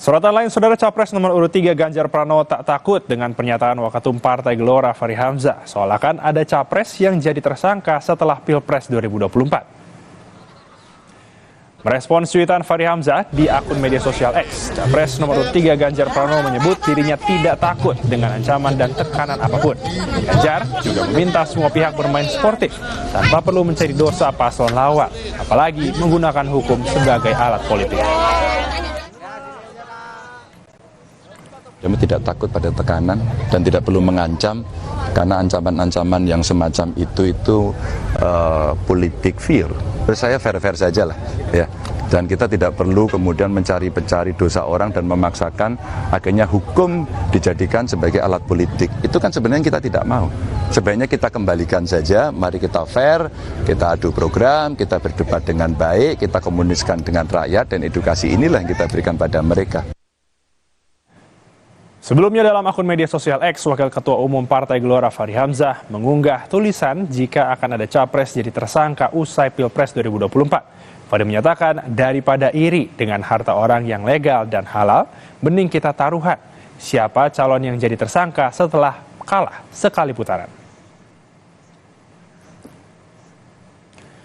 Sorotan lain, Saudara, Capres nomor urut 3 Ganjar Pranowo tak takut dengan pernyataan Waketum Partai Gelora Fachri Hamzah soal akan ada capres yang jadi tersangka setelah Pilpres 2024. Merespons cuitan Fachri Hamzah di akun media sosial X, Capres nomor urut 3 Ganjar Pranowo menyebut dirinya tidak takut dengan ancaman dan tekanan apapun. Ganjar juga meminta semua pihak bermain sportif tanpa perlu mencari dosa paslon lawan, apalagi menggunakan hukum sebagai alat politik. Kami tidak takut pada tekanan dan tidak perlu mengancam, karena ancaman-ancaman yang semacam itu politik fear. Saya fair-fair saja lah, ya. Dan kita tidak perlu kemudian mencari dosa orang dan memaksakan akhirnya hukum dijadikan sebagai alat politik. Itu kan sebenarnya kita tidak mau. Sebaiknya kita kembalikan saja, mari kita fair, kita adu program, kita berdebat dengan baik, kita komunikasikan dengan rakyat, dan edukasi inilah yang kita berikan pada mereka. Sebelumnya dalam akun media sosial X, Wakil Ketua Umum Partai Gelora Fachri Hamzah mengunggah tulisan jika akan ada capres jadi tersangka usai Pilpres 2024. Fachri menyatakan daripada iri dengan harta orang yang legal dan halal, mending kita taruhan siapa calon yang jadi tersangka setelah kalah sekali putaran.